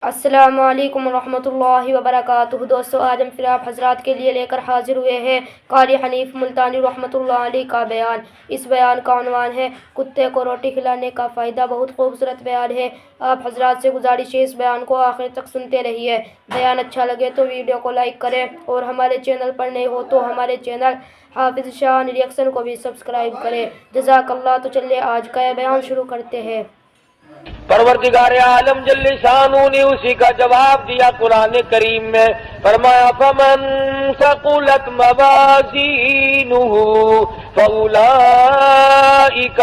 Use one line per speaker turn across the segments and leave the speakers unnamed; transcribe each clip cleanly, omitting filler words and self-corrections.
السلام علیکم ورحمۃ اللہ وبرکاتہ۔ دوستو، آج ہم پھر آپ حضرات کے لیے لے کر حاضر ہوئے ہیں قاری حنیف ملتانی رحمۃ اللہ علیہ کا بیان۔ اس بیان کا عنوان ہے کتے کو روٹی کھلانے کا فائدہ۔ بہت خوبصورت بیان ہے۔ آپ حضرات سے گزارش ہے اس بیان کو آخر تک سنتے رہیے۔ بیان اچھا لگے تو ویڈیو کو لائک کریں اور ہمارے چینل پر نئے ہو تو ہمارے چینل حافظ شان ریئیکشن کو بھی سبسکرائب کریں۔ جزاک اللہ۔ تو چلیے آج کا یہ بیان شروع کرتے ہیں۔
پروردگار عالم جل شانہ نے اسی کا جواب دیا قرآن کریم میں، فرمایا فمن ثقلت موازینہ فاولئک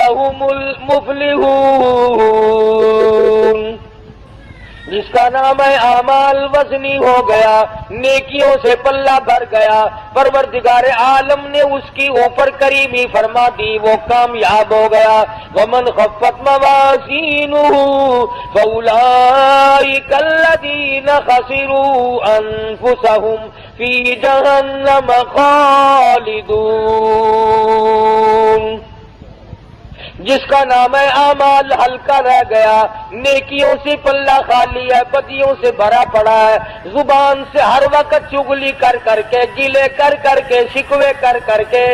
هم المفلحون۔ جس کا نام ہے اعمال وزنی ہو گیا، نیکیوں سے پلہ بھر گیا، پروردگار عالم نے اس کی اوپر کریمی فرما دی، وہ کامیاب ہو گیا۔ ومن خفت موازینہ فاولئک الذین خسروا انفسهم فی جہنم خالدون۔ جس کا نام ہے اعمال ہلکا رہ گیا، نیکیوں سے پلہ خالی ہے، بدیوں سے بھرا پڑا ہے، زبان سے ہر وقت چغلی کر کر کے، گلے کر کر کے، شکوے کر کر کے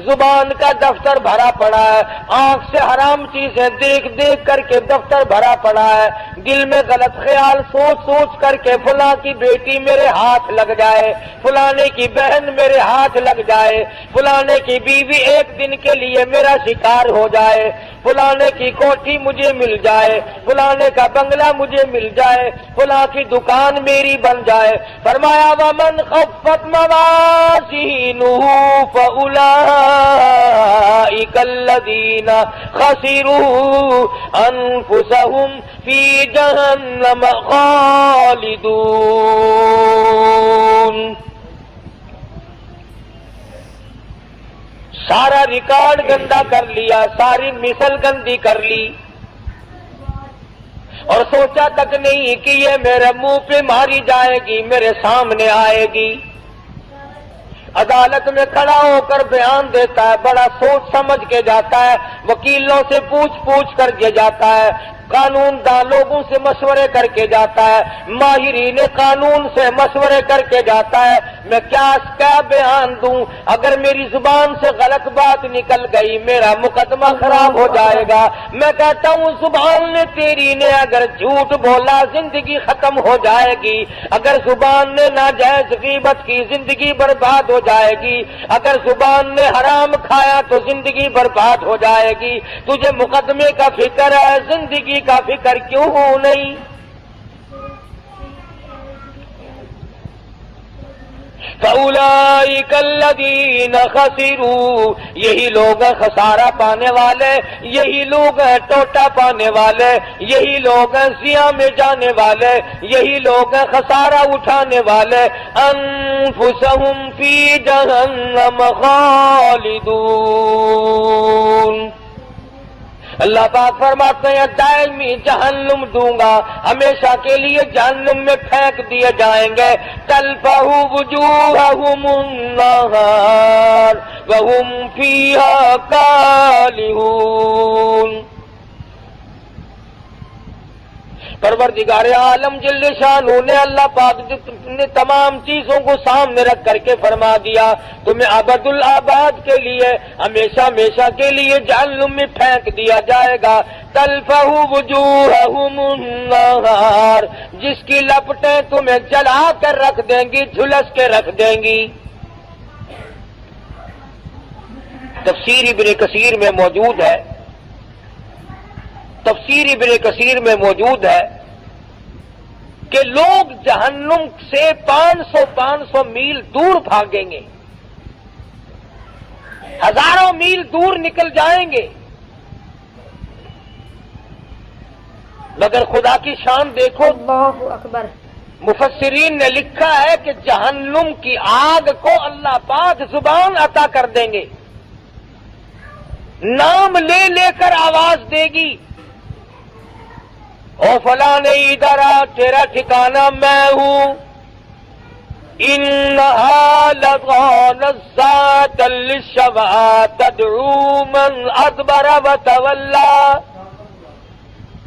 زبان کا دفتر بھرا پڑا ہے، آنکھ سے حرام چیزیں دیکھ دیکھ کر کے دفتر بھرا پڑا ہے، دل میں غلط خیال سوچ سوچ کر کے فلاں کی بیٹی میرے ہاتھ لگ جائے، فلانے کی بہن میرے ہاتھ لگ جائے، فلانے کی بیوی ایک دن کے لیے میرا شکار ہو جائے، فلانے کی کوٹھی مجھے مل جائے، فلانے کا بنگلہ مجھے مل جائے، فلاں کی دکان میری بن جائے۔ فرمایا ومن خفت موازینہ فاولئک الذین خسروا انفسهم فی جہنم خالدون۔ سارا ریکارڈ گندا کر لیا، ساری مثل گندی کر لی، اور سوچا تک نہیں کہ یہ میرے منہ پہ ماری جائے گی، میرے سامنے آئے گی۔ عدالت میں کھڑا ہو کر بیان دیتا ہے، بڑا سوچ سمجھ کے جاتا ہے، وکیلوں سے پوچھ پوچھ کر کے جاتا ہے، قانون دان لوگوں سے مشورے کر کے جاتا ہے، ماہرین قانون سے مشورے کر کے جاتا ہے، میں کیا بیان دوں؟ اگر میری زبان سے غلط بات نکل گئی میرا مقدمہ خراب ہو جائے گا۔ میں کہتا ہوں زبان نے تیری نے اگر جھوٹ بولا زندگی ختم ہو جائے گی، اگر زبان نے ناجائز غیبت کی زندگی برباد ہو جائے گی، اگر زبان نے حرام کھایا تو زندگی برباد ہو جائے گی۔ تجھے مقدمے کا فکر ہے، زندگی کا فکر کیوں نہیں؟ فَأُولَئِكَ الَّذِينَ خَسِرُوا، یہی لوگ ہیں خسارہ پانے والے، یہی لوگ ہیں ٹوٹا پانے والے، یہی لوگ ہیں زیاں میں جانے والے، یہی لوگ ہیں خسارہ اٹھانے والے۔ انفسہم فی جہنم خالدون۔ اللہ پاک فرماتے ہیں دائمی جہنم دوں گا، ہمیشہ کے لیے جہنم میں پھینک دیے جائیں گے۔ تلفح وجوہہم النار وہم فیہا کالہون۔ پروردگار عالم جل شانہ نے اللہ پاک نے تمام چیزوں کو سامنے رکھ کر کے فرما دیا تمہیں ابد الآباد کے لیے ہمیشہ ہمیشہ کے لیے جہنم میں پھینک دیا جائے گا۔ تلفح وجوہہم النار، جس کی لپٹیں تمہیں جلا کر رکھ دیں گی، جھلس کے رکھ دیں گی۔ تفسیر ابن کثیر میں موجود ہے، تفسیر ابن کثیر میں موجود ہے کہ لوگ جہنم سے 500 میل دور بھاگیں گے، ہزاروں میل دور نکل جائیں گے، مگر خدا کی شان دیکھو،
اللہ اکبر۔
مفسرین نے لکھا ہے کہ جہنم کی آگ کو اللہ پاک زبان عطا کر دیں گے، نام لے لے کر آواز دے گی، او فلاں ادھر آ، تیرا ٹھکانہ میں ہوں۔ انہا لظی نزاعۃ للشویٰ تدعو من ادبر وتولی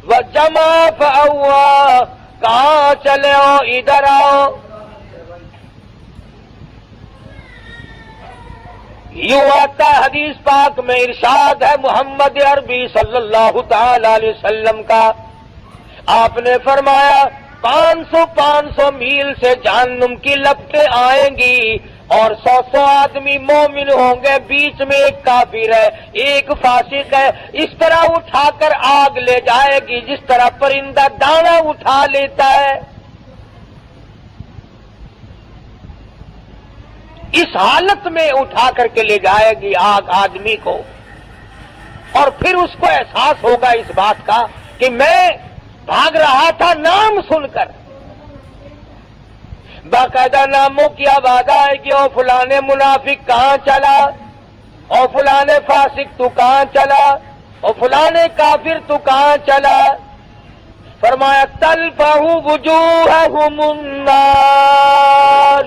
وجمع فأوعى، کہاں چلے ہو ادھر آؤ. یوں آتا ہے حدیث پاک میں، ارشاد ہے محمد عربی صلی اللہ تعالی علیہ وسلم کا. آپ نے فرمایا 500 میل سے جہنم کی لپٹیں آئیں گی اور 100 آدمی مومن ہوں گے، بیچ میں ایک کافر ہے، ایک فاسق ہے. اس طرح اٹھا کر آگ لے جائے گی جس طرح پرندہ دانا اٹھا لیتا ہے. اس حالت میں اٹھا کر کے لے جائے گی آگ آدمی کو، اور پھر اس کو احساس ہوگا اس بات کا کہ میں بھاگ رہا تھا نام سن کر. باقاعدہ ناموں کی آواز آئے گی، او فلانے منافق کہاں چلا، او فلانے فاسق تو کہاں چلا، او فلانے کافر تو کہاں چلا. فرمایا تلفح وجوہہم النار،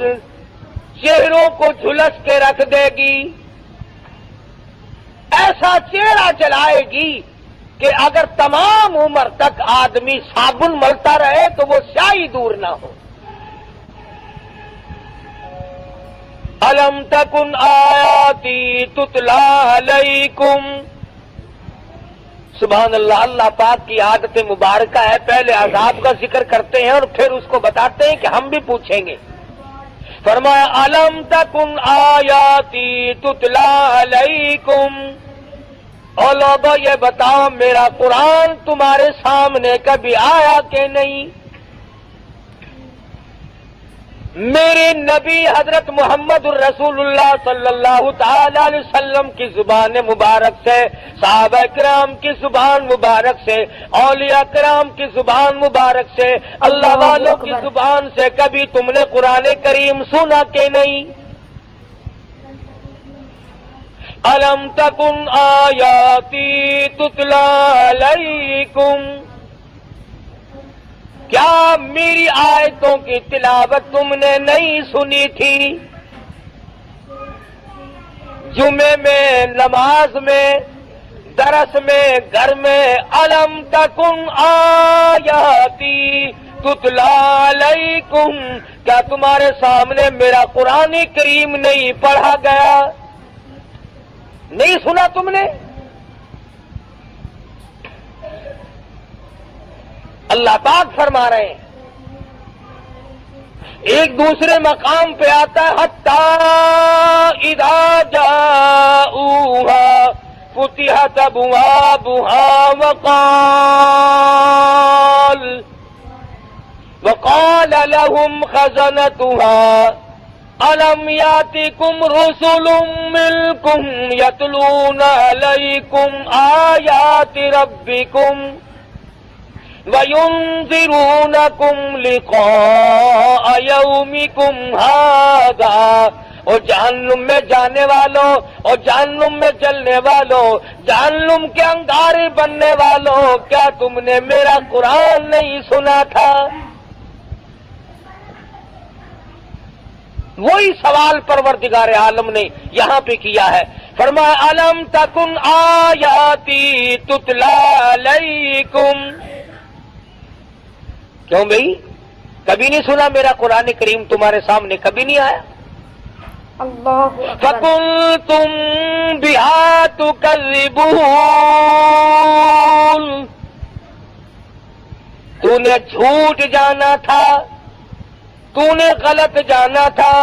چہروں کو جھلس کے رکھ دے گی، ایسا چہرہ جلائے گی کہ اگر تمام عمر تک آدمی صابن ملتا رہے تو وہ سیاہی دور نہ ہو. الم تکن آیاتی تتلی علیکم. سبحان اللہ. اللہ پاک کی عادت مبارکہ ہے، پہلے عذاب کا ذکر کرتے ہیں اور پھر اس کو بتاتے ہیں کہ ہم بھی پوچھیں گے. فرمایا الم تکن آیاتی تتلی علیکم. اور لوگوں یہ بتاؤ میرا قرآن تمہارے سامنے کبھی آیا کہ نہیں؟ میرے نبی حضرت محمد الرسول اللہ صلی اللہ تعالی علیہ وسلم کی زبان مبارک سے، صحابہ کرام کی زبان مبارک سے، اولیاء کرام کی زبان مبارک سے، اللہ والوں کی زبان سے کبھی تم نے قرآن کریم سنا کہ نہیں؟ الم تکن آیاتی تتلی علیکم. کیا میری آیتوں کی تلاوت تم نے نہیں سنی تھی؟ جمعے میں، نماز میں، درس میں، گھر میں. الم تکن آیاتی تتلی علیکم، کیا تمہارے سامنے میرا قرآن کریم نہیں پڑھا گیا؟ نہیں سنا تم نے؟ اللہ پاک فرما رہے ہیں. ایک دوسرے مقام پہ آتا ہے حتی اذا جاؤوها فتحت ابوابها وقال لهم خزنتها الم یاتکم رسل منکم یتلون علیکم آیات ربکم وَيُنذِرُونَكُمْ لِقَاءَ يَوْمِكُمْ هَذَا. اور جہنم میں جانے والوں اور جہنم میں جلنے والوں، جہنم کے انگارے بننے والوں، کیا تم نے میرا قرآن نہیں سنا تھا؟ وہی سوال پروردگار عالم نے یہاں پہ کیا ہے. فرمایا الم تکن آیاتی تتلی علیکم. کیوں بھئی کبھی نہیں سنا میرا قرآن کریم تمہارے سامنے کبھی نہیں آیا؟
اللہ
فَكُنْتُمْ بِهَا تُكَذِّبُونَ. تو نے جھوٹ جانا تھا، تو نے غلط جانا تھا،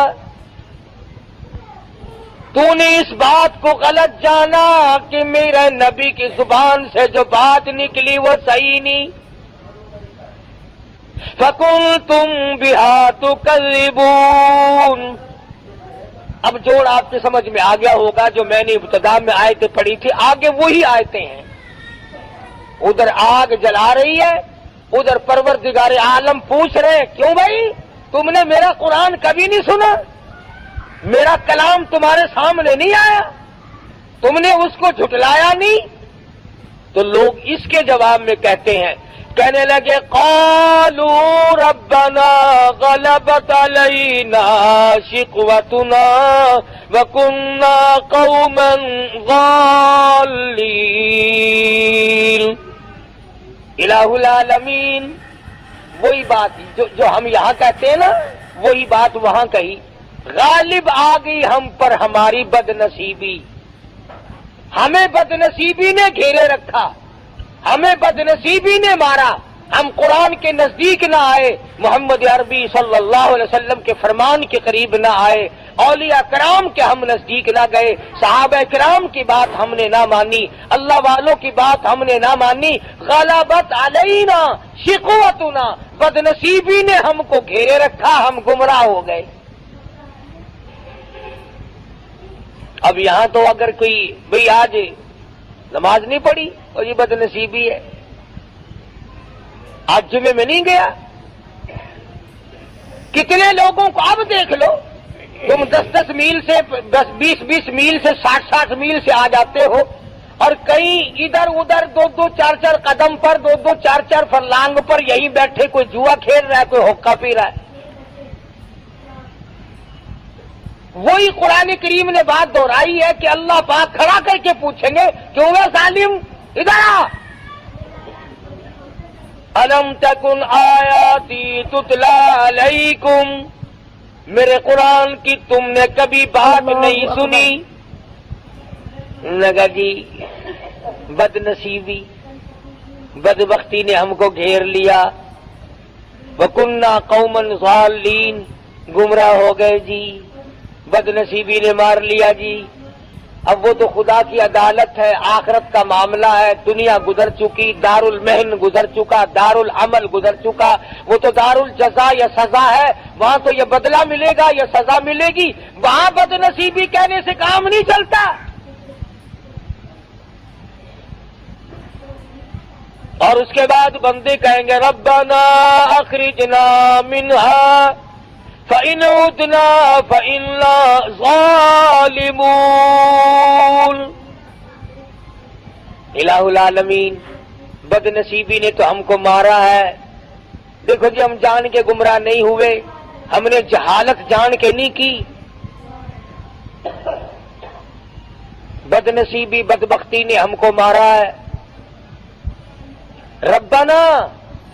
تو نے اس بات کو غلط جانا کہ میرے نبی کی زبان سے جو بات نکلی وہ صحیح نہیں. فَكُنْتُمْ بِهَا تُكَذِّبُونَ. اب جوڑ آپ کے سمجھ میں آ گیا ہوگا جو میں نے ابتدا میں آیتیں پڑھی تھی، آگے وہی آیتیں ہیں. ادھر آگ جلا رہی ہے، ادھر پروردگار عالم پوچھ رہے ہیں کیوں بھائی تم نے میرا قرآن کبھی نہیں سنا؟ میرا کلام تمہارے سامنے نہیں آیا؟ تم نے اس کو جھٹلایا نہیں؟ تو لوگ اس کے جواب میں کہتے ہیں، کہنے لگے قالوا ربنا غلبت علینا شقوتنا وکنا قوما ضالین. الہ العالمین وہی بات جو ہم یہاں کہتے ہیں نا، وہی بات وہاں کہی، غالب آ گئی ہم پر ہماری بد نصیبی، ہمیں بد نصیبی نے گھیرے رکھا، ہمیں بد نصیبی نے مارا، ہم قرآن کے نزدیک نہ آئے، محمد عربی صلی اللہ علیہ وسلم کے فرمان کے قریب نہ آئے، اولیاء کرام کے ہم نزدیک نہ گئے، صحابہ کرام کی بات ہم نے نہ مانی، اللہ والوں کی بات ہم نے نہ مانی، غلبت علینا شقوتنا، بد نصیبی نے ہم کو گھیرے رکھا، ہم گمراہ ہو گئے۔ اب یہاں تو اگر کوئی بھئی آج نماز نہیں پڑھی اور یہ بد نصیبی ہے، آج جمعے میں نہیں گیا، کتنے لوگوں کو اب دیکھ لو، تم 10 میل سے 20 میل سے 60 میل سے آ جاتے ہو، اور کہیں ادھر ادھر 2 4 قدم پر 2 4 فرلانگ پر یہیں بیٹھے کوئی جوا کھیل رہا ہے، کوئی حقہ پی رہا ہے۔ وہی قرآن کریم نے بات دہرائی ہے کہ اللہ پاک کھڑا کر کے پوچھیں گے کیوں ہے ظالم، ادھر آ، الم تکن آیاتی تتلا علیکم، میرے قرآن کی تم نے کبھی بات نہیں سنی؟ لگا جی بد نصیبی، بدبختی نے ہم کو گھیر لیا، وَكُنَّا قَوْمًا ضَالِّينَ، گمراہ ہو گئے جی، بد نصیبی نے مار لیا جی۔ اب وہ تو خدا کی عدالت ہے، آخرت کا معاملہ ہے، دنیا گزر چکی، دار المحن گزر چکا، دار العمل گزر چکا، وہ تو دار الجزا یا سزا ہے، وہاں تو یہ بدلہ ملے گا یا سزا ملے گی، وہاں بد نصیبی کہنے سے کام نہیں چلتا۔ اور اس کے بعد بندے کہیں گے ربنا اخرجنا منہا فَإِنْ عُدْنَا فَإِنَّا ظَالِمُونَ۔ الہ العالمین، بد نصیبی نے تو ہم کو مارا ہے، دیکھو جی ہم جان کے گمراہ نہیں ہوئے، ہم نے جہالت جان کے نہیں کی، بد نصیبی بدبختی نے ہم کو مارا ہے۔ ربنا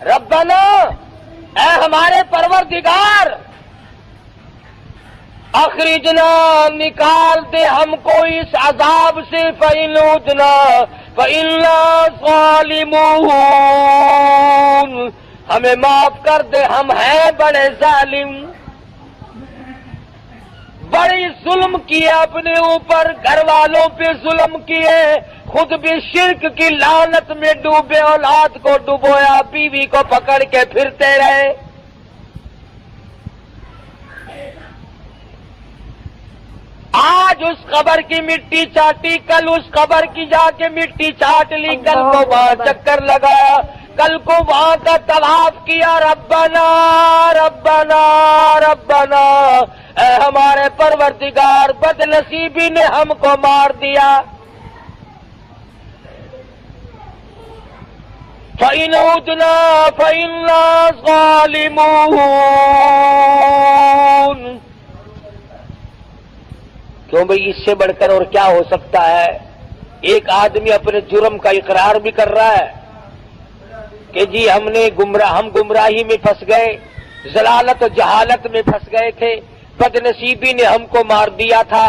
ربنا، اے ہمارے پروردگار، اخرجنا، نکال دے ہم کو اس عذاب سے، فَإِنْ عُدْنَا فَإِنَّا ظَالِمُونَ، ہمیں معاف کر دے، ہم ہیں بڑے ظالم، بڑی ظلم کیے اپنے اوپر، گھر والوں پہ ظلم کیے، خود بھی شرک کی لعنت میں ڈوبے، اولاد کو ڈبویا، بیوی کو پکڑ کے پھرتے رہے۔ آج اس قبر کی مٹی چاٹی، کل اس قبر کی جا کے مٹی چاٹ لی، کل کو وہاں چکر لگایا، کل کو وہاں کا طواف کیا، ربنا ربنا ربنا، اے ہمارے پروردگار، بد نصیبی نے ہم کو مار دیا۔ فَإِنْ عُدْنَا فَإِنَّا ظَالِمُونَ، کیوں بھئی اس سے بڑھ کر اور کیا ہو سکتا ہے؟ ایک آدمی اپنے جرم کا اقرار بھی کر رہا ہے کہ جی ہم گمراہی میں پھنس گئے، ضلالت و جہالت میں پھنس گئے تھے، بد نصیبی نے ہم کو مار دیا تھا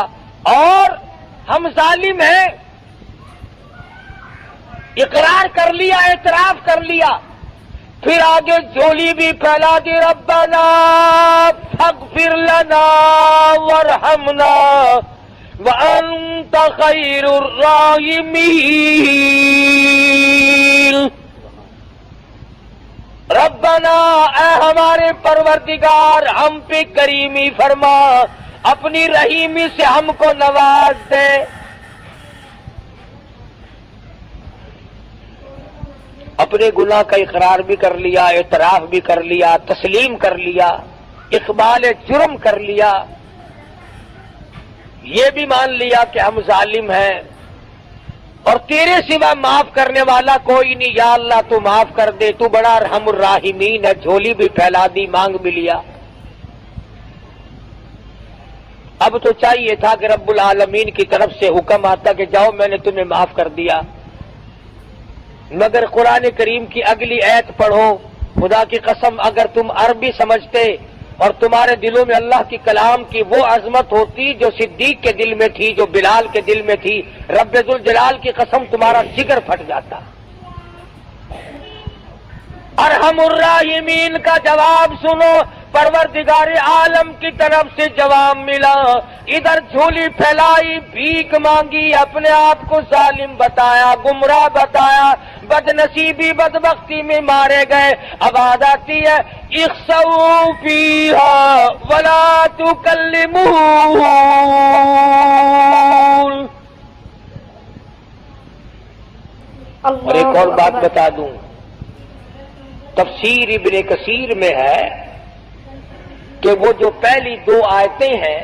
اور ہم ظالم ہیں، اقرار کر لیا، اعتراف کر لیا، پھر آگے جھولی بھی پھیلا دی، ربنا فاغفر لنا وارحمنا وانت خیر الراحمین، ربنا، اے ہمارے پروردگار، ہم پہ کریمی فرما، اپنی رحیمی سے ہم کو نواز دے۔ اپنے گناہ کا اقرار بھی کر لیا، اعتراف بھی کر لیا، تسلیم کر لیا، اقبال جرم کر لیا، یہ بھی مان لیا کہ ہم ظالم ہیں اور تیرے سوا معاف کرنے والا کوئی نہیں، یا اللہ تو معاف کر دے، تو بڑا ارحم الراحمین ہے، جھولی بھی پھیلا دی، مانگ بھی لیا۔ اب تو چاہیے تھا کہ رب العالمین کی طرف سے حکم آتا کہ جاؤ میں نے تمہیں معاف کر دیا، مگر قرآن کریم کی اگلی آیت پڑھو، خدا کی قسم اگر تم عربی سمجھتے اور تمہارے دلوں میں اللہ کی کلام کی وہ عظمت ہوتی جو صدیق کے دل میں تھی، جو بلال کے دل میں تھی، رب ذوالجلال کی قسم تمہارا جگر پھٹ جاتا۔ ارحم الراحمین کا جواب سنو، پروردگار عالم کی طرف سے جواب ملا۔ ادھر جھولی پھیلائی، بھیک مانگی، اپنے آپ کو ظالم بتایا، گمراہ بتایا، بد نصیبی بدبختی میں مارے گئے۔ آواز آتی ہے اخسؤوا فیہا ولا تکلمون۔ اور ایک اور بات بتا دوں، تفسیر ابن کثیر میں ہے کہ وہ جو پہلی دو آیتیں ہیں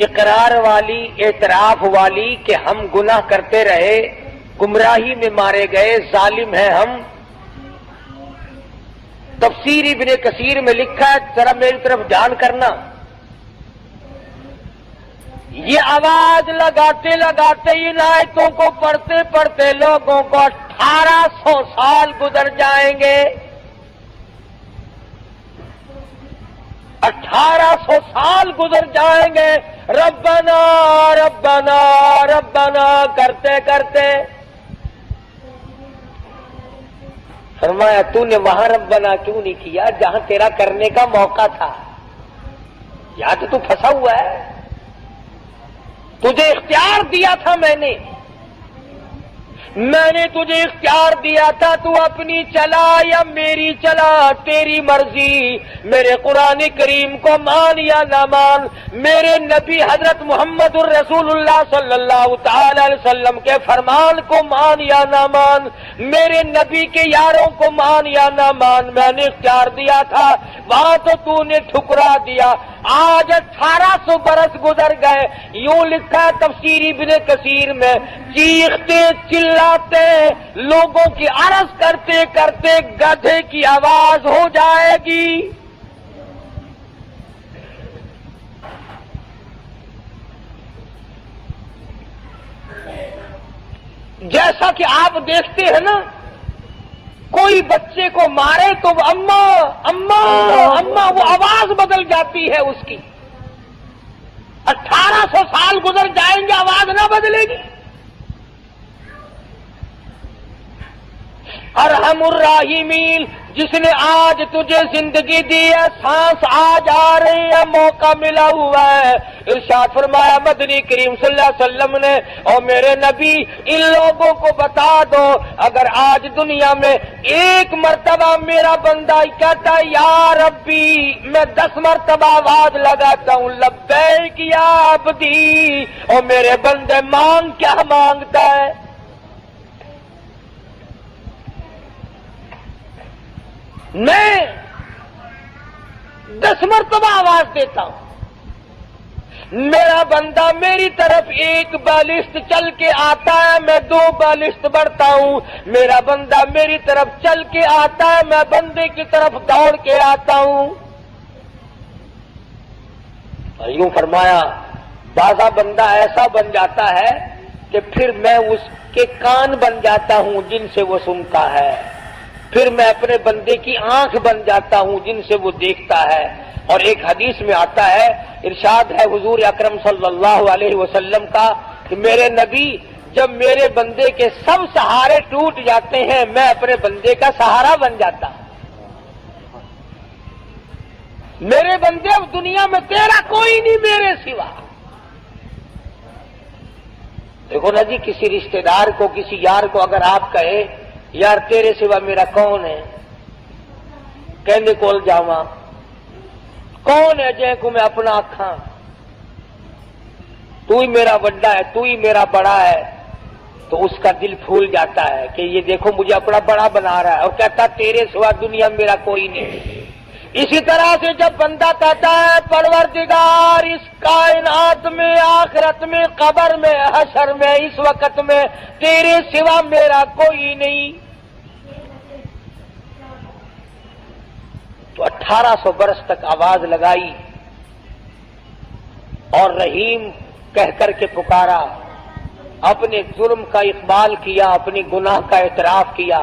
اقرار والی، اعتراف والی کہ ہم گناہ کرتے رہے، گمراہی میں مارے گئے، ظالم ہیں ہم، تفسیر ابن کثیر میں لکھا ہے، ذرا میری طرف دھیان کرنا، یہ آواز لگاتے لگاتے ان آیتوں کو پڑھتے پڑھتے لوگوں کو 1800 سال گزر جائیں گے۔ 1800 سال گزر جائیں گے ربنا ربنا ربنا کرتے کرتے۔ فرمایا تو نے وہاں ربنا کیوں نہیں کیا جہاں تیرا کرنے کا موقع تھا؟ یہاں تو پھنسا ہوا ہے، تجھے اختیار دیا تھا میں نے تجھے اختیار دیا تھا، تو اپنی چلا یا میری چلا، تیری مرضی۔ میرے قرآن کریم کو مان یا نہ مان، میرے نبی حضرت محمد الرسول اللہ صلی اللہ تعالی علیہ وسلم کے فرمان کو مان یا نہ مان، میرے نبی کے یاروں کو مان یا نہ مان، میں نے اختیار دیا تھا، وہاں تو نے ٹھکرا دیا۔ آج 1800 برس گزر گئے، یوں لکھا ہے تفسیر ابن کثیر میں، چیختے چلاتے لوگوں کی عرض کرتے کرتے گدھے کی آواز ہو جائے گی۔ جیسا کہ آپ دیکھتے ہیں نا، کوئی بچے کو مارے تو وہ اماں اماں اماں، وہ آواز بدل جاتی ہے اس کی۔ 1800 سال گزر جائیں گے، آواز نہ بدلے گی۔ ارحم الراحمین، جس نے آج تجھے زندگی دی ہے، سانس آج آ رہی ہے، موقع ملا ہوا ہے۔ ارشاد فرمایا مدنی کریم صلی اللہ علیہ وسلم نے، اور میرے نبی ان لوگوں کو بتا دو، اگر آج دنیا میں ایک مرتبہ میرا بندہ کہتا ہے یا ربی، میں 10 مرتبہ آواز لگاتا ہوں لبیک یا عبدی، اور میرے بندے مانگ کیا مانگتا ہے؟ میں 10 مرتبہ آواز دیتا ہوں، میرا بندہ میری طرف 1 بالشت چل کے آتا ہے، میں 2 بالشت بڑھتا ہوں، میرا بندہ میری طرف چل کے آتا ہے، میں بندے کی طرف دوڑ کے آتا ہوں۔ اور یوں فرمایا بعضا بندہ ایسا بن جاتا ہے کہ پھر میں اس کے کان بن جاتا ہوں جن سے وہ سنتا ہے، پھر میں اپنے بندے کی آنکھ بن جاتا ہوں جن سے وہ دیکھتا ہے۔ اور ایک حدیث میں آتا ہے، ارشاد ہے حضور اکرم صلی اللہ علیہ وسلم کا کہ میرے نبی جب میرے بندے کے سب سہارے ٹوٹ جاتے ہیں، میں اپنے بندے کا سہارا بن جاتا ہوں۔ میرے بندے اب دنیا میں تیرا کوئی نہیں میرے سوا۔ دیکھو نا جی، کسی رشتہ دار کو، کسی یار کو اگر آپ کہے یار تیرے سوا میرا کون ہے، کہنے کول جاواں، کون ہے جے کو میں اپنا آکھاں، تو ہی میرا بڑا ہے، تو ہی میرا بڑا ہے، تو اس کا دل پھول جاتا ہے کہ یہ دیکھو مجھے اپنا بڑا بنا رہا ہے، اور کہتا تیرے سوا دنیا میرا کوئی نہیں۔ اسی طرح سے جب بندہ کہتا ہے پروردگار اس کائنات میں، آخرت میں، قبر میں، حشر میں، اس وقت میں تیرے سوا میرا کوئی نہیں، تو 1800 برس تک آواز لگائی اور رحیم کہہ کر کے پکارا، اپنے جرم کا اقبال کیا، اپنی گناہ کا اعتراف کیا۔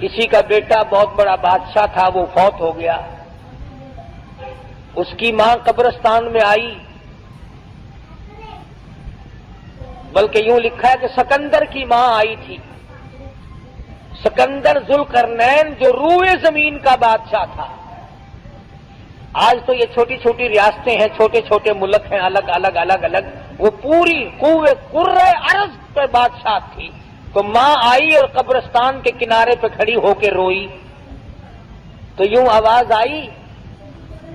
کسی کا بیٹا بہت بڑا بادشاہ تھا، وہ فوت ہو گیا. اس کی ماں قبرستان میں آئی، بلکہ یوں لکھا ہے کہ سکندر کی ماں آئی تھی. سکندر ذوالقرنین جو روئے زمین کا بادشاہ تھا. آج تو یہ چھوٹی چھوٹی ریاستیں ہیں، چھوٹے چھوٹے ملک ہیں، الگ الگ الگ الگ. وہ پوری قرۂ ارض پہ بادشاہ تھی. تو ماں آئی اور قبرستان کے کنارے پہ کھڑی ہو کے روئی. تو یوں آواز آئی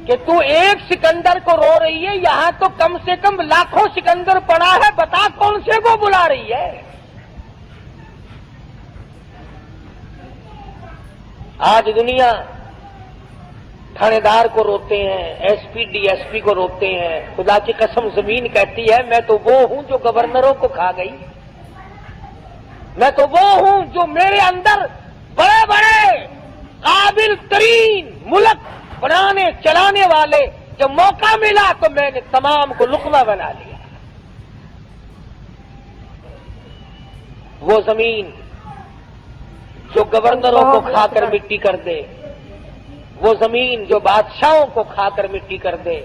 کہ تو ایک سکندر کو رو رہی ہے، یہاں تو کم سے کم لاکھوں سکندر پڑا ہے، بتا کون سے کو بلا رہی ہے. آج دنیا تھانے دار کو روتے ہیں، S P D S P کو روتے ہیں. خدا کی قسم زمین کہتی ہے میں تو وہ ہوں جو گورنروں کو کھا گئی. میں تو وہ ہوں جو میرے اندر بڑے بڑے قابل ترین ملک بنانے چلانے والے، جب موقع ملا تو میں نے تمام کو لقمہ بنا لیا. وہ زمین جو گورنروں کو کھا کر مٹی کر دے، وہ زمین جو بادشاہوں کو کھا کر مٹی کر دے،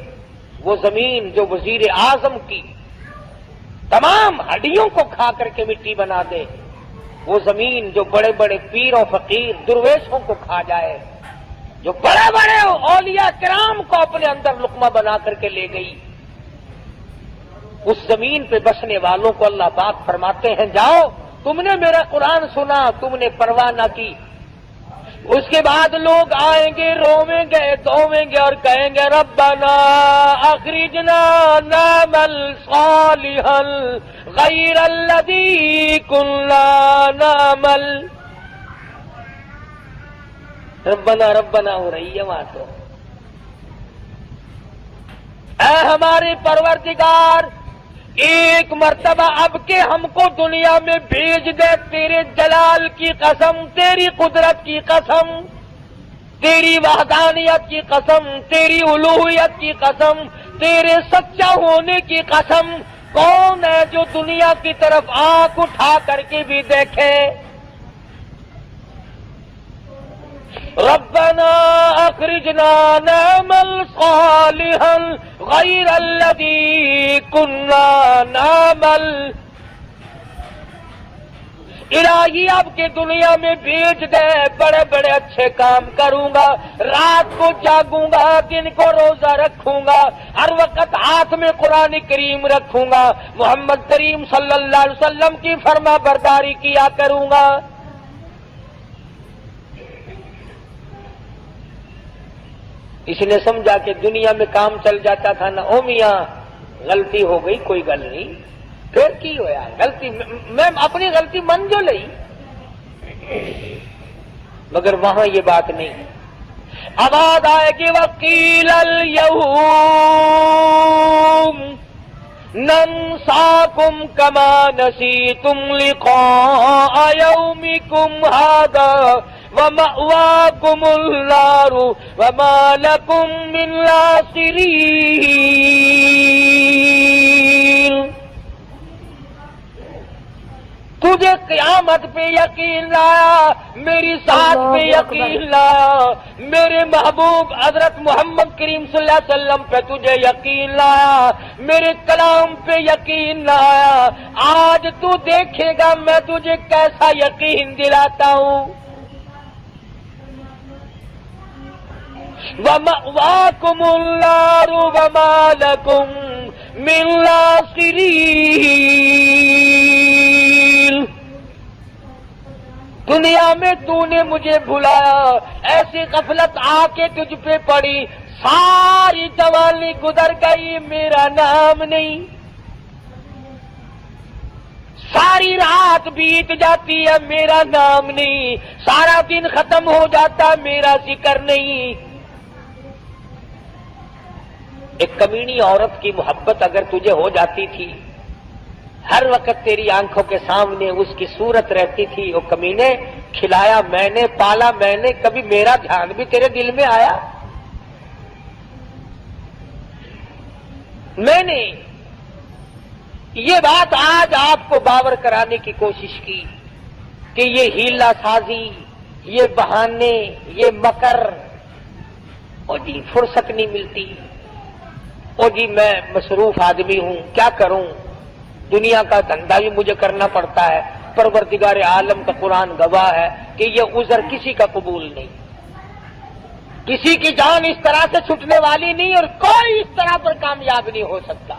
وہ زمین جو وزیر اعظم کی تمام ہڈیوں کو کھا کر کے مٹی بنا دے، وہ زمین جو بڑے بڑے پیر و فقیر درویشوں کو کھا جائے، جو بڑے بڑے اولیاء کرام کو اپنے اندر لقمہ بنا کر کے لے گئی، اس زمین پہ بسنے والوں کو اللہ پاک فرماتے ہیں جاؤ، تم نے میرا قرآن سنا، تم نے پرواہ نہ کی. اس کے بعد لوگ آئیں گے، رویں گے، دھویں گے اور کہیں گے ربنا اخرجنا نعمل صالحا غیر الذی کنا نعمل. ربنا ربنا ہو رہی ہے وہاں تو. اے ہمارے پروردگار، ایک مرتبہ اب کے ہم کو دنیا میں بھیج دے، تیرے جلال کی قسم، تیری قدرت کی قسم، تیری وحدانیت کی قسم، تیری الوہیت کی قسم، تیرے سچا ہونے کی قسم. کون ہے جو دنیا کی طرف آنکھ اٹھا کر کے بھی دیکھے؟ ربنا اخرجنا نعمل صالحا غیر الذی کنا نعمل. الہی اب کے دنیا میں بھیج دے، بڑے بڑے اچھے کام کروں گا، رات کو جاگوں گا، دن کو روزہ رکھوں گا، ہر وقت ہاتھ میں قرآن کریم رکھوں گا، محمد کریم صلی اللہ علیہ وسلم کی فرما برداری کیا کروں گا. اس نے سمجھا کہ دنیا میں کام چل جاتا تھا نا، او میاں غلطی ہو گئی، کوئی گل نہیں، پھر کی ہوا غلطی، میں اپنی غلطی من جو لئی. مگر وہاں یہ بات نہیں. آواز آئے گی وقیل اليوم ننساکم کما نسیتم لقاء یومکم ھذا وَمَأْوَاكُمُ النَّارُ وَمَا لَكُم مِّن نَاصِرِينَ. تجھے قیامت پہ یقین لایا، میری ذات پہ یقین لایا، میرے محبوب حضرت محمد کریم صلی اللہ علیہ وسلم پہ تجھے یقین لایا، میرے کلام پہ یقین لایا. آج تو دیکھے گا میں تجھے کیسا یقین دلاتا ہوں. وَمَأْوَاكُمُ النَّارُ وَمَا لَكُم مِّن نَاصِرِينَ. دنیا میں تو نے مجھے بھلایا، ایسی غفلت آ کے تجھ پہ پڑی، ساری جوانی گزر گئی، میرا نام نہیں. ساری رات بیت جاتی ہے، میرا نام نہیں. سارا دن ختم ہو جاتا، میرا ذکر نہیں. ایک کمینی عورت کی محبت اگر تجھے ہو جاتی تھی، ہر وقت تیری آنکھوں کے سامنے اس کی صورت رہتی تھی، وہ کمینے کھلایا میں نے، پالا میں نے، کبھی میرا دھیان بھی تیرے دل میں آیا؟ میں نے یہ بات آج آپ کو باور کرانے کی کوشش کی کہ یہ ہیلا سازی، یہ بہانے، یہ مکر، او جی فرصت نہیں ملتی، او جی میں مصروف آدمی ہوں، کیا کروں، دنیا کا دھندا بھی مجھے کرنا پڑتا ہے۔ پروردگار عالم کا قرآن گواہ ہے کہ یہ عذر کسی کا قبول نہیں، کسی کی جان اس طرح سے چھٹنے والی نہیں، اور کوئی اس طرح پر کامیاب نہیں ہو سکتا،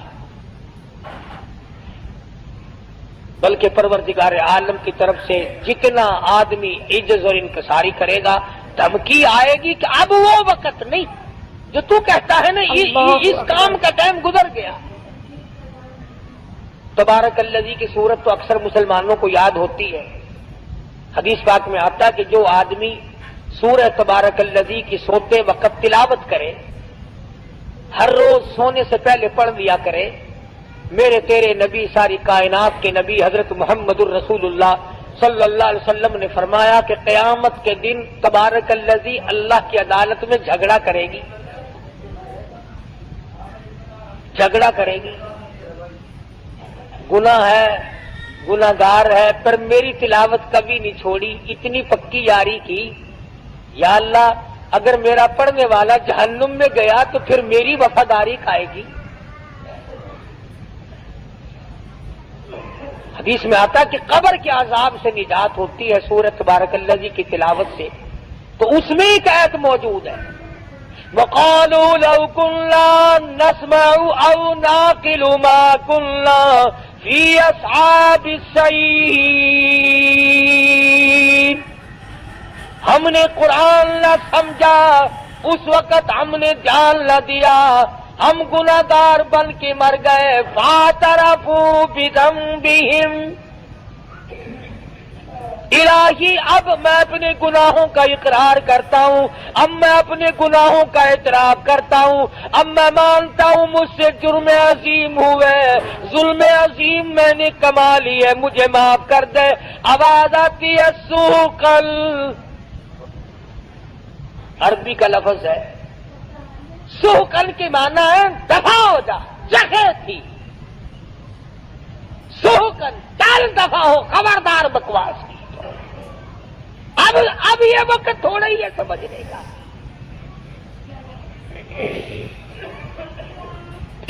بلکہ پروردگار عالم کی طرف سے جتنا آدمی عجز اور انکساری کرے گا، دھمکی آئے گی کہ اب وہ وقت نہیں جو تو کہتا ہے نا اس کام کا ٹائم گزر گیا۔ تبارک الذی کی صورت تو اکثر مسلمانوں کو یاد ہوتی ہے، حدیث پاک میں آتا ہے کہ جو آدمی سورہ تبارک الذی کی سوتے وقت تلاوت کرے، ہر روز سونے سے پہلے پڑھ لیا کرے، میرے تیرے نبی ساری کائنات کے نبی حضرت محمد الرسول اللہ صلی اللہ علیہ وسلم نے فرمایا کہ قیامت کے دن تبارک الذی اللہ کی عدالت میں جھگڑا کرے گی، جھگڑا کرے گی، گناہ ہے، گناہ گار ہے، پر میری تلاوت کبھی نہیں چھوڑی، اتنی پکی یاری کی، یا اللہ اگر میرا پڑھنے والا جہنم میں گیا تو پھر میری وفاداری کھائے گی۔ حدیث میں آتا کہ قبر کے عذاب سے نجات ہوتی ہے سورۃ تبارک الذی کی تلاوت سے، تو اس میں ایک آیت موجود ہے، وَقَالُوا لَوْ كُنَّا نَسْمَعُ أَوْ نَعْقِلُ مَا كُنَّا فِي أَصْحَابِ السَّعِيرِ، ہم نے قرآن نہ سمجھا، اس وقت ہم نے جان نہ دیا، ہم گناہگار بن کے مر گئے، فَاعْتَرَفُوا بِذَنبِهِمْ، الہی اب میں اپنے گناہوں کا اقرار کرتا ہوں، اب میں اپنے گناہوں کا اعتراف کرتا ہوں، اب میں مانتا ہوں مجھ سے جرم عظیم ہوئے، ظلم عظیم میں نے کما لی ہے، مجھے معاف کر دے۔ آواز آتی ہے سوقل، عربی کا لفظ ہے، سوقل کے معنی ہے دفع ہو جا، جگہ تھی، سوقل چل دفع ہو، خبردار بکواس کی، اب یہ وقت تھوڑا ہی ہے سمجھنے کا۔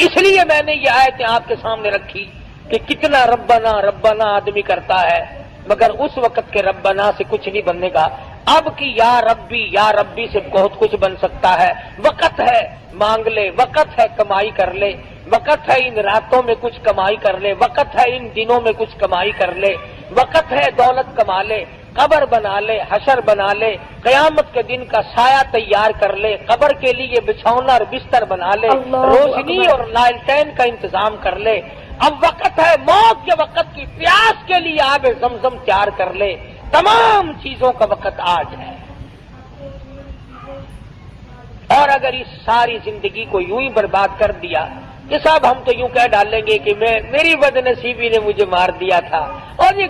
اس لیے میں نے یہ آیتیں آپ کے سامنے رکھی کہ کتنا ربنا ربنا آدمی کرتا ہے، مگر اس وقت کے ربنا سے کچھ نہیں بننے گا، اب کی یا ربی سے بہت کچھ بن سکتا ہے۔ وقت ہے مانگ لے، وقت ہے کمائی کر لے، وقت ہے ان راتوں میں کچھ کمائی کر لے، وقت ہے ان دنوں میں کچھ کمائی کر لے، وقت ہے دولت کما لے، قبر بنا لے، حشر بنا لے، قیامت کے دن کا سایہ تیار کر لے، قبر کے لیے بچھونا اور بستر بنا لے، روشنی اور لالٹین کا انتظام کر لے۔ اب وقت ہے موت کے وقت کی پیاس کے لیے آب زمزم تیار کر لے، تمام چیزوں کا وقت آج ہے۔ اور اگر اس ساری زندگی کو یوں ہی برباد کر دیا کہ صاحب ہم تو یوں کہہ ڈالیں گے کہ میری بد نصیبی نے مجھے مار دیا تھا، اور یہ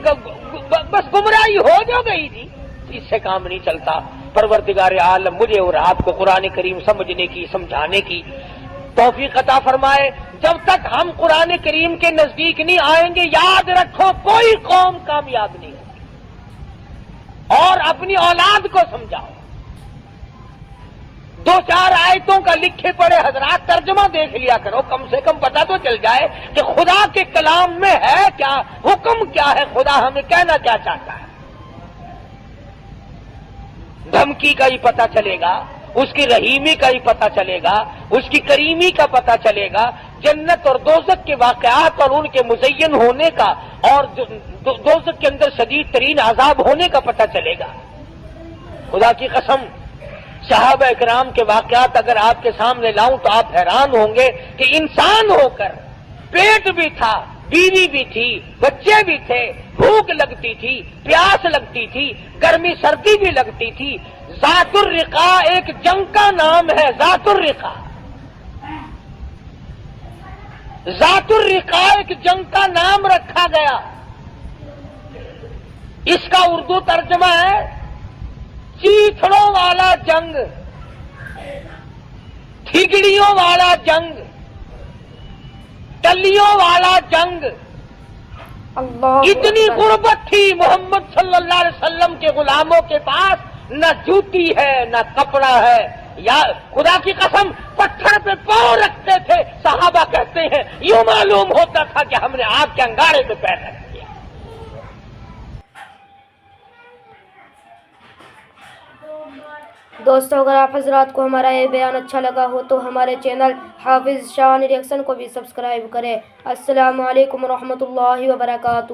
بس گمراہی ہو جو گئی تھی، اس سے کام نہیں چلتا۔ پروردگار عالم مجھے اور آپ کو قرآن کریم سمجھنے کی، سمجھانے کی توفیق عطا فرمائے۔ جب تک ہم قرآن کریم کے نزدیک نہیں آئیں گے، یاد رکھو کوئی قوم کامیاب نہیں ہوگی۔ اور اپنی اولاد کو سمجھاؤ، 2-4 آیتوں کا لکھے پڑے حضرات ترجمہ دیکھ لیا کرو، کم سے کم پتہ تو چل جائے کہ خدا کے کلام میں ہے کیا، حکم کیا ہے، خدا ہمیں کہنا کیا چاہتا ہے۔ دھمکی کا ہی پتہ چلے گا، اس کی رحیمی کا ہی پتہ چلے گا، اس کی کریمی کا پتہ چلے گا، جنت اور دوزخ کے واقعات اور ان کے مزین ہونے کا، اور دوزخ کے اندر شدید ترین عذاب ہونے کا پتہ چلے گا۔ خدا کی قسم صحابہ اکرام کے واقعات اگر آپ کے سامنے لاؤں تو آپ حیران ہوں گے کہ انسان ہو کر پیٹ بھی تھا، بیوی بھی تھی، بچے بھی تھے، بھوک لگتی تھی، پیاس لگتی تھی، گرمی سردی بھی لگتی تھی۔ ذات الرقا ایک جنگ کا نام ہے، ذات الرقا، ذات الرقا ایک جنگ کا نام رکھا گیا۔ اس کا اردو ترجمہ ہے چیتڑوں والا جنگ، ٹھگڑیوں والا جنگ، ٹلیوں والا جنگ۔ اتنی غربت تھی محمد صلی اللہ علیہ وسلم کے غلاموں کے پاس، نہ جوتی ہے نہ کپڑا ہے. یا خدا کی قسم پتھر پہ پاؤں رکھتے تھے. صحابہ کہتے ہیں یوں معلوم ہوتا تھا کہ ہم نے آپ کے انگارے پہ پیر رکھ دیا.
دوستو اگر آپ حضرات کو ہمارا یہ بیان اچھا لگا ہو تو ہمارے چینل حافظ شاہ ریئیکشن کو بھی سبسکرائب کریں. السلام علیکم ورحمۃ اللہ وبرکاتہ.